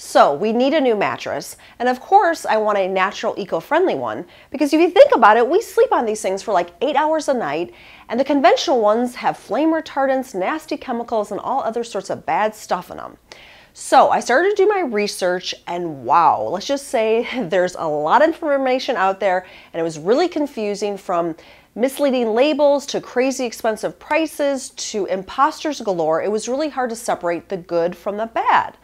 So we need a new mattress, and of course I want a natural, eco-friendly one, because if you think about it, we sleep on these things for like 8 hours a night, and the conventional ones have flame retardants, nasty chemicals, and all other sorts of bad stuff in them. So I started to do my research, and wow, let's just say there's a lot of information out there, and it was really confusing, from misleading labels to crazy expensive prices to impostors galore. It was really hard to separate the good from the bad.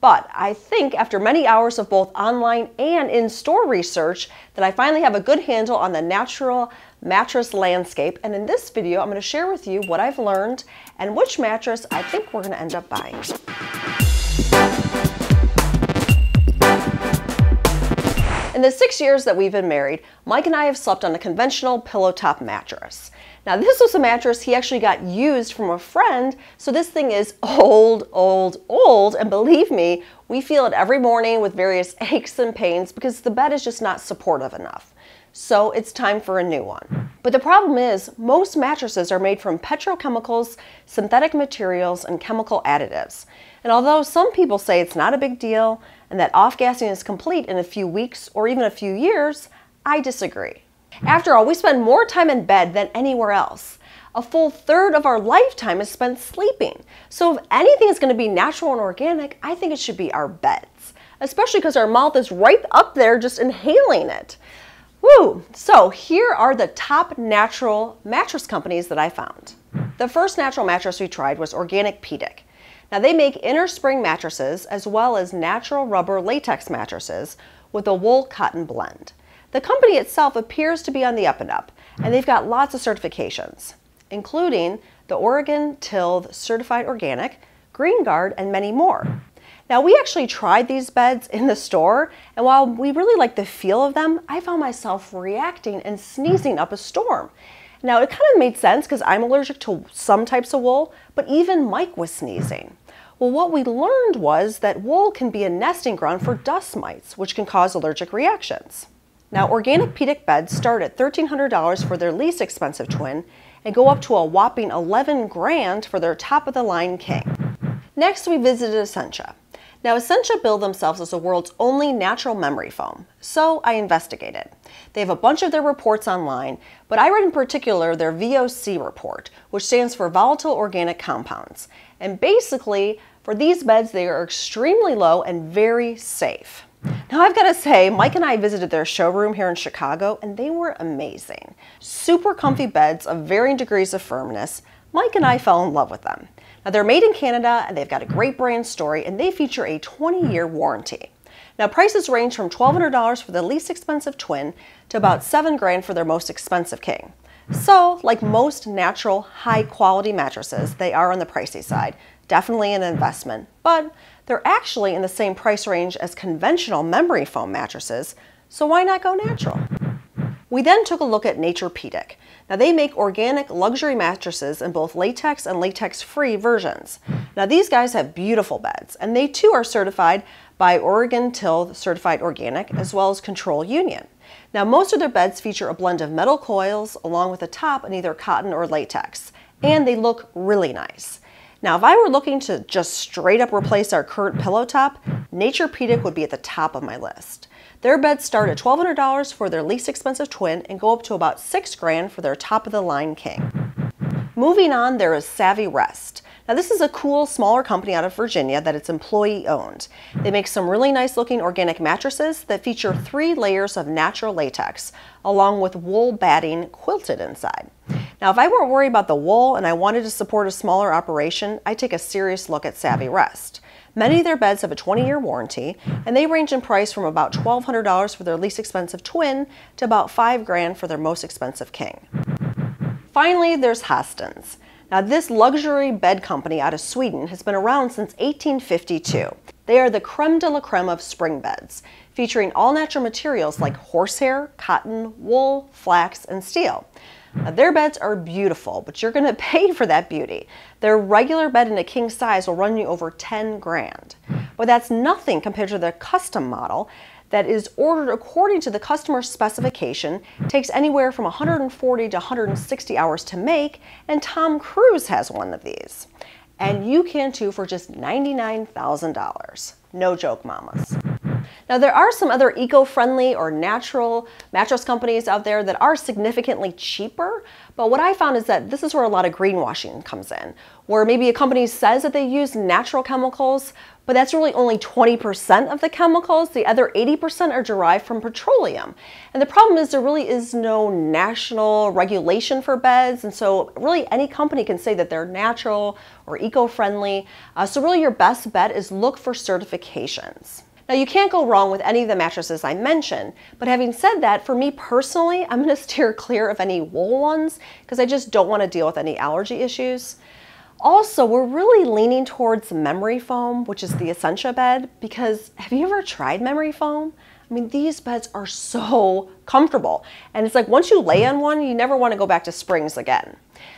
But I think after many hours of both online and in-store research that I finally have a good handle on the natural mattress landscape. And in this video, I'm going to share with you what I've learned and which mattress I think we're going to end up buying. In the 6 years that we've been married, Mike and I have slept on a conventional pillow top mattress. Now this was a mattress he actually got used from a friend, so this thing is old, and believe me, we feel it every morning with various aches and pains because the bed is just not supportive enough. So it's time for a new one. But the problem is, most mattresses are made from petrochemicals, synthetic materials, and chemical additives. And although some people say it's not a big deal and that off-gassing is complete in a few weeks or even a few years, I disagree. After all, we spend more time in bed than anywhere else. A full third of our lifetime is spent sleeping. So if anything is going to be natural and organic, I think it should be our beds, especially because our mouth is right up there just inhaling it. Woo! So here are the top natural mattress companies that I found. The first natural mattress we tried was Organic Pedic. Now they make inner spring mattresses as well as natural rubber latex mattresses with a wool cotton blend. The company itself appears to be on the up and up, and they've got lots of certifications, including the Oregon Tilth Certified Organic, Green Guard, and many more. Now we actually tried these beds in the store, and while we really like the feel of them, I found myself reacting and sneezing up a storm. Now it kind of made sense because I'm allergic to some types of wool, but even Mike was sneezing. Well, what we learned was that wool can be a nesting ground for dust mites, which can cause allergic reactions. Now, Organic Pedic beds start at $1,300 for their least expensive twin and go up to a whopping $11 grand for their top-of-the-line king. Next, we visited Essentia. Now, Essentia billed themselves as the world's only natural memory foam, so I investigated. They have a bunch of their reports online, but I read in particular their VOC report, which stands for Volatile Organic Compounds. And basically, for these beds, they are extremely low and very safe. Now I've got to say, Mike and I visited their showroom here in Chicago, and they were amazing. Super comfy beds of varying degrees of firmness. Mike and I fell in love with them. Now they're made in Canada, and they've got a great brand story, and they feature a 20-year warranty. Now prices range from $1,200 for the least expensive twin to about $7 grand for their most expensive king. So, like most natural, high-quality mattresses, they are on the pricey side. Definitely an investment, but they're actually in the same price range as conventional memory foam mattresses, so why not go natural? We then took a look at Naturepedic. Now they make organic luxury mattresses in both latex and latex-free versions. Now these guys have beautiful beds, and they too are certified by Oregon Tilth Certified Organic as well as Control Union. Now most of their beds feature a blend of metal coils along with a top in either cotton or latex, and they look really nice. Now, if I were looking to just straight up replace our current pillow top, Naturepedic would be at the top of my list. Their beds start at $1,200 for their least expensive twin and go up to about $6 grand for their top-of-the-line king. Moving on, there is SaviRest. Now this is a cool, smaller company out of Virginia that it's employee-owned. They make some really nice-looking organic mattresses that feature 3 layers of natural latex, along with wool batting quilted inside. Now, if I weren't worried about the wool and I wanted to support a smaller operation, I'd take a serious look at SaviRest. Many of their beds have a 20-year warranty, and they range in price from about $1,200 for their least expensive twin to about $5 grand for their most expensive king. Finally, there's Hustons. Now, this luxury bed company out of Sweden has been around since 1852. They are the creme de la creme of spring beds, featuring all-natural materials like horsehair, cotton, wool, flax, and steel. Now, their beds are beautiful, but you're going to pay for that beauty. Their regular bed in a king size will run you over 10 grand. But that's nothing compared to their custom model that is ordered according to the customer's specification, takes anywhere from 140 to 160 hours to make, and Tom Cruise has one of these. And you can too for just $99,000. No joke, mamas. Now, there are some other eco-friendly or natural mattress companies out there that are significantly cheaper, but what I found is that this is where a lot of greenwashing comes in, where maybe a company says that they use natural chemicals, but that's really only 20% of the chemicals. The other 80% are derived from petroleum. And the problem is there really is no national regulation for beds, and so really any company can say that they're natural or eco-friendly. So really your best bet is look for certifications. Now, you can't go wrong with any of the mattresses I mentioned, but having said that, for me personally, I'm going to steer clear of any wool ones because I just don't want to deal with any allergy issues. Also, we're really leaning towards memory foam, which is the Essentia bed, because have you ever tried memory foam? I mean, these beds are so comfortable, and it's like once you lay on one, you never want to go back to springs again.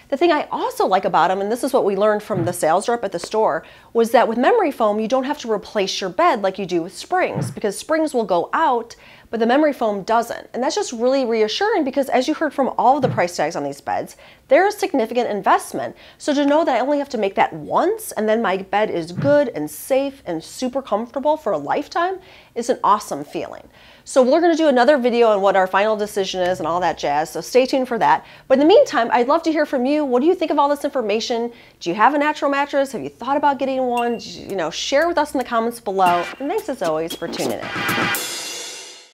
The thing I also like about them, and this is what we learned from the sales rep at the store, was that with memory foam, you don't have to replace your bed like you do with springs, because springs will go out, but the memory foam doesn't. And that's just really reassuring because as you heard from all of the price tags on these beds, they're a significant investment. So to know that I only have to make that once and then my bed is good and safe and super comfortable for a lifetime is an awesome feeling. So we're going to do another video on what our final decision is and all that jazz, so stay tuned for that. But in the meantime, I'd love to hear from you. What do you think of all this information? Do you have a natural mattress? Have you thought about getting one? Share with us in the comments below. And thanks as always for tuning in.